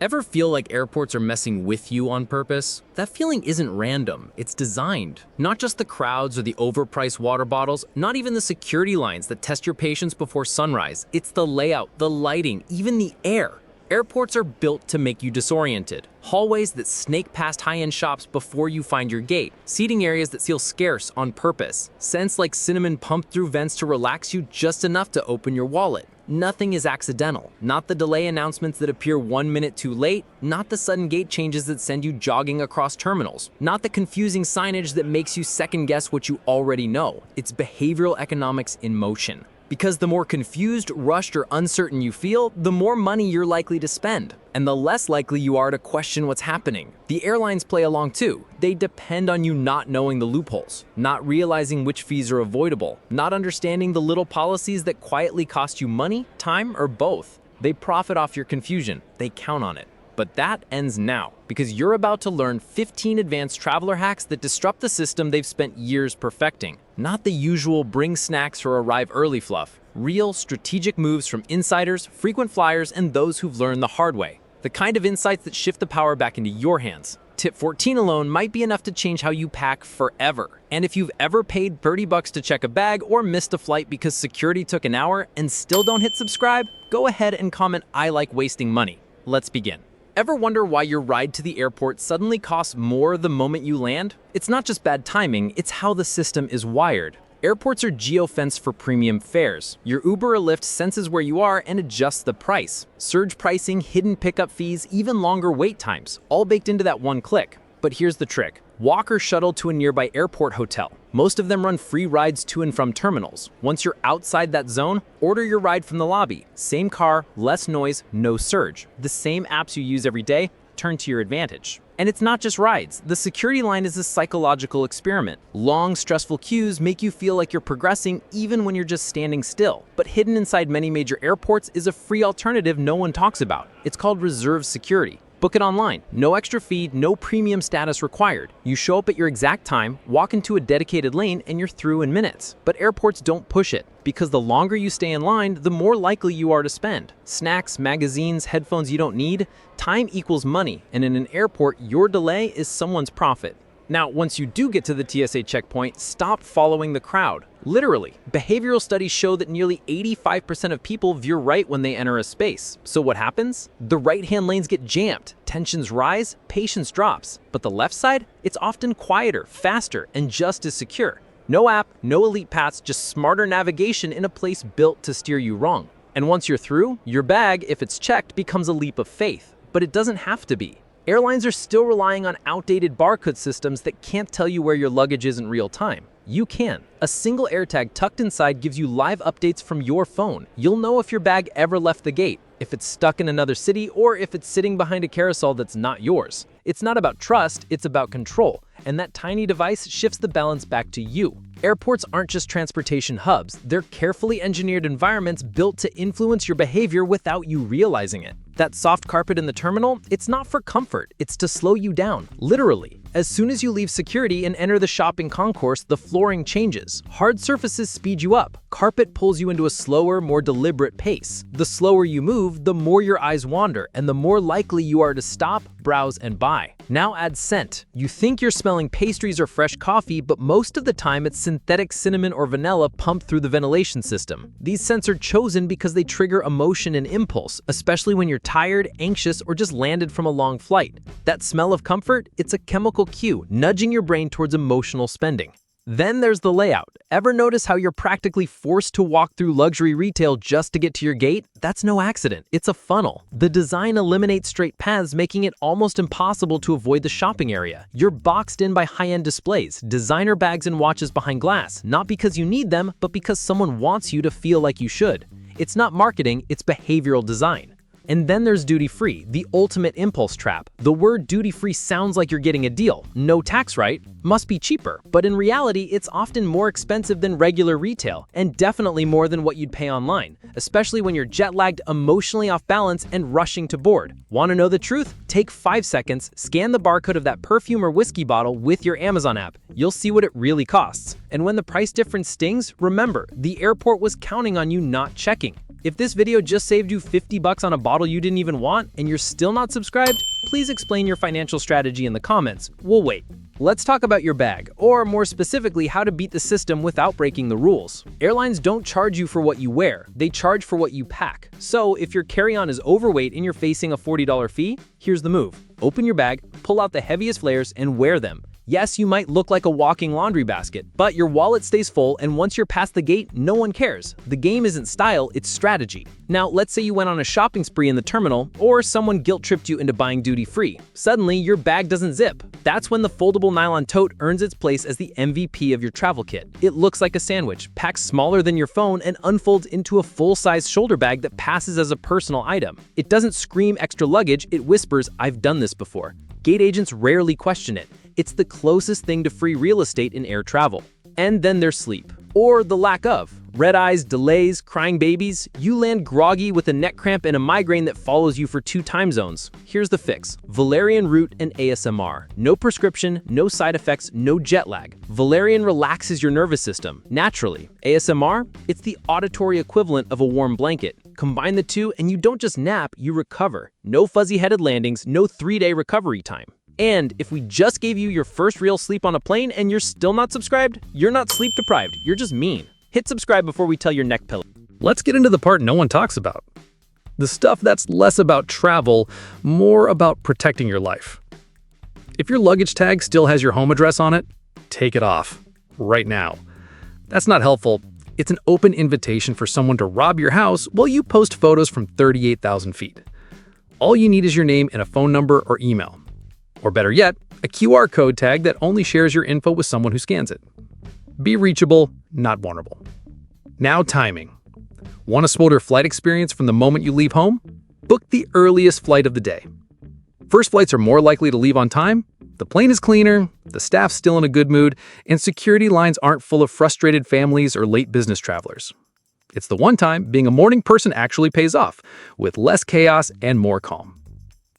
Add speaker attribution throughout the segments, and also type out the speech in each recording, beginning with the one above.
Speaker 1: Ever feel like airports are messing with you on purpose? That feeling isn't random, it's designed. Not just the crowds or the overpriced water bottles, not even the security lines that test your patience before sunrise. It's the layout, the lighting, even the air. Airports are built to make you disoriented. Hallways that snake past high-end shops before you find your gate. Seating areas that feel scarce on purpose. Scents like cinnamon pumped through vents to relax you just enough to open your wallet. Nothing is accidental. Not the delay announcements that appear 1 minute too late, not the sudden gate changes that send you jogging across terminals, not the confusing signage that makes you second guess what you already know. It's behavioral economics in motion. Because the more confused, rushed, or uncertain you feel, the more money you're likely to spend, and the less likely you are to question what's happening. The airlines play along too. They depend on you not knowing the loopholes, not realizing which fees are avoidable, not understanding the little policies that quietly cost you money, time, or both. They profit off your confusion. They count on it. But that ends now, because you're about to learn 15 advanced traveler hacks that disrupt the system they've spent years perfecting. Not the usual bring snacks or arrive early fluff. Real, strategic moves from insiders, frequent flyers, and those who've learned the hard way. The kind of insights that shift the power back into your hands. Tip 14 alone might be enough to change how you pack forever. And if you've ever paid $30 to check a bag or missed a flight because security took an hour and still don't hit subscribe, go ahead and comment "I like wasting money." Let's begin. Ever wonder why your ride to the airport suddenly costs more the moment you land? It's not just bad timing, it's how the system is wired. Airports are geo-fenced for premium fares. Your Uber or Lyft senses where you are and adjusts the price. Surge pricing, hidden pickup fees, even longer wait times, all baked into that one click. But here's the trick. Walk or shuttle to a nearby airport hotel. Most of them run free rides to and from terminals. Once you're outside that zone, order your ride from the lobby. Same car, less noise, no surge. The same apps you use every day turn to your advantage. And it's not just rides. The security line is a psychological experiment. Long, stressful queues make you feel like you're progressing even when you're just standing still. But hidden inside many major airports is a free alternative no one talks about. It's called reserved security. Book it online. No extra fee, no premium status required. You show up at your exact time, walk into a dedicated lane, and you're through in minutes. But airports don't push it, because the longer you stay in line, the more likely you are to spend. Snacks, magazines, headphones you don't need, time equals money, and in an airport, your delay is someone's profit. Now, once you do get to the TSA checkpoint, stop following the crowd. Literally, behavioral studies show that nearly 85% of people veer right when they enter a space. So what happens? The right-hand lanes get jammed, tensions rise, patience drops. But the left side? It's often quieter, faster, and just as secure. No app, no elite paths, just smarter navigation in a place built to steer you wrong. And once you're through, your bag, if it's checked, becomes a leap of faith. But it doesn't have to be. Airlines are still relying on outdated barcode systems that can't tell you where your luggage is in real time. You can. A single AirTag tucked inside gives you live updates from your phone. You'll know if your bag ever left the gate, if it's stuck in another city, or if it's sitting behind a carousel that's not yours. It's not about trust, it's about control. And that tiny device shifts the balance back to you. Airports aren't just transportation hubs. They're carefully engineered environments built to influence your behavior without you realizing it. That soft carpet in the terminal, it's not for comfort, it's to slow you down, literally. As soon as you leave security and enter the shopping concourse, the flooring changes. Hard surfaces speed you up. Carpet pulls you into a slower, more deliberate pace. The slower you move, the more your eyes wander, and the more likely you are to stop, browse, and buy. Now add scent. You think you're smelling pastries or fresh coffee, but most of the time it's synthetic cinnamon or vanilla pumped through the ventilation system. These scents are chosen because they trigger emotion and impulse, especially when you're tired, anxious, or just landed from a long flight. That smell of comfort, it's a chemical cue, nudging your brain towards emotional spending. Then there's the layout. Ever notice how you're practically forced to walk through luxury retail just to get to your gate? That's no accident. It's a funnel. The design eliminates straight paths, making it almost impossible to avoid the shopping area. You're boxed in by high-end displays, designer bags and watches behind glass, not because you need them, but because someone wants you to feel like you should. It's not marketing, it's behavioral design. And then there's duty-free, the ultimate impulse trap. The word duty-free sounds like you're getting a deal. No tax, right? Must be cheaper. But in reality, it's often more expensive than regular retail, and definitely more than what you'd pay online, especially when you're jet-lagged, emotionally off balance, and rushing to board. Want to know the truth? Take 5 seconds, scan the barcode of that perfume or whiskey bottle with your Amazon app. You'll see what it really costs. And when the price difference stings, remember, the airport was counting on you not checking. If this video just saved you 50 bucks on a bottle you didn't even want and you're still not subscribed, please explain your financial strategy in the comments. We'll wait. Let's talk about your bag, or more specifically, how to beat the system without breaking the rules. Airlines don't charge you for what you wear, they charge for what you pack. So if your carry-on is overweight and you're facing a $40 fee, here's the move. Open your bag, pull out the heaviest flares, and wear them. Yes, you might look like a walking laundry basket, but your wallet stays full, and once you're past the gate, no one cares. The game isn't style, it's strategy. Now, let's say you went on a shopping spree in the terminal, or someone guilt-tripped you into buying duty-free. Suddenly, your bag doesn't zip. That's when the foldable nylon tote earns its place as the MVP of your travel kit. It looks like a sandwich, packs smaller than your phone, and unfolds into a full-size shoulder bag that passes as a personal item. It doesn't scream extra luggage, it whispers, "I've done this before." Gate agents rarely question it. It's the closest thing to free real estate in air travel. And then there's sleep, or the lack of. Red eyes, delays, crying babies. You land groggy with a neck cramp and a migraine that follows you for 2 time zones. Here's the fix. Valerian root and ASMR. No prescription, no side effects, no jet lag. Valerian relaxes your nervous system, naturally. ASMR? It's the auditory equivalent of a warm blanket. Combine the two and you don't just nap, you recover. No fuzzy-headed landings, no 3-day recovery time. And if we just gave you your first real sleep on a plane and you're still not subscribed, you're not sleep deprived, you're just mean. Hit subscribe before we tell your neck pillow.
Speaker 2: Let's get into the part no one talks about. The stuff that's less about travel, more about protecting your life. If your luggage tag still has your home address on it, take it off, right now. That's not helpful. It's an open invitation for someone to rob your house while you post photos from 38,000 feet. All you need is your name and a phone number or email. Or better yet, a QR code tag that only shares your info with someone who scans it. Be reachable, not vulnerable. Now timing. Want a smoother flight experience from the moment you leave home? Book the earliest flight of the day. First flights are more likely to leave on time, the plane is cleaner, the staff's still in a good mood, and security lines aren't full of frustrated families or late business travelers. It's the one time being a morning person actually pays off, with less chaos and more calm.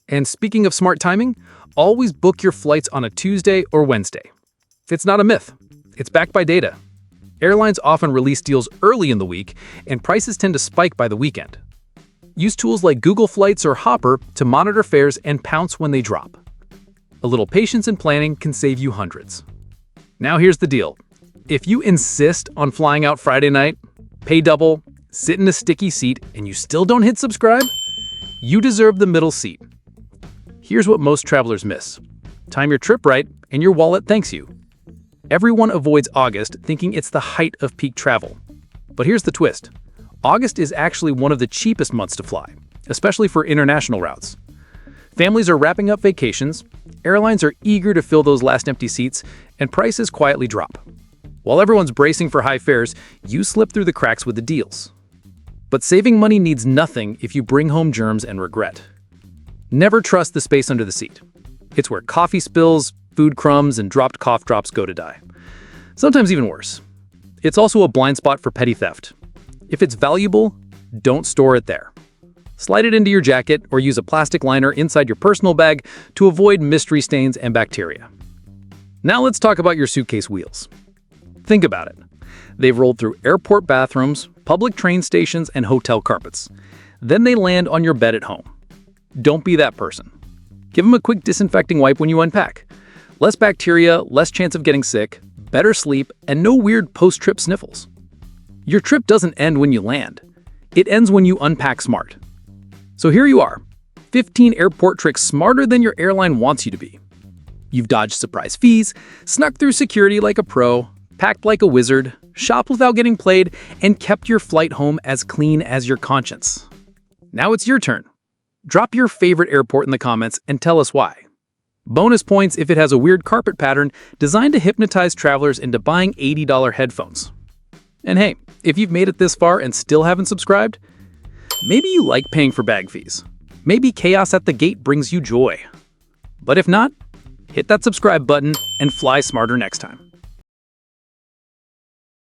Speaker 2: And speaking of smart timing, always book your flights on a Tuesday or Wednesday. It's not a myth. It's backed by data. Airlines often release deals early in the week, and prices tend to spike by the weekend. Use tools like Google Flights or Hopper to monitor fares and pounce when they drop. A little patience and planning can save you hundreds. Now here's the deal. If you insist on flying out Friday night, pay double, sit in a sticky seat, and you still don't hit subscribe, you deserve the middle seat. Here's what most travelers miss. Time your trip right, and your wallet thanks you. Everyone avoids August, thinking it's the height of peak travel. But here's the twist. August is actually one of the cheapest months to fly, especially for international routes. Families are wrapping up vacations, airlines are eager to fill those last empty seats, and prices quietly drop. While everyone's bracing for high fares, you slip through the cracks with the deals. But saving money needs nothing if you bring home germs and regret. Never trust the space under the seat. It's where coffee spills, food crumbs, and dropped cough drops go to die. Sometimes even worse. It's also a blind spot for petty theft. If it's valuable, don't store it there. Slide it into your jacket or use a plastic liner inside your personal bag to avoid mystery stains and bacteria. Now let's talk about your suitcase wheels. Think about it. They've rolled through airport bathrooms, public train stations, and hotel carpets. Then they land on your bed at home. Don't be that person. Give them a quick disinfecting wipe when you unpack. Less bacteria, less chance of getting sick, better sleep, and no weird post-trip sniffles. Your trip doesn't end when you land. It ends when you unpack smart. So here you are, 15 airport tricks smarter than your airline wants you to be. You've dodged surprise fees, snuck through security like a pro, packed like a wizard, shopped without getting played, and kept your flight home as clean as your conscience. Now it's your turn. Drop your favorite airport in the comments and tell us why. Bonus points if it has a weird carpet pattern designed to hypnotize travelers into buying $80 headphones. And hey, if you've made it this far and still haven't subscribed, maybe you like paying for bag fees. Maybe chaos at the gate brings you joy. But if not, hit that subscribe button and fly smarter next time.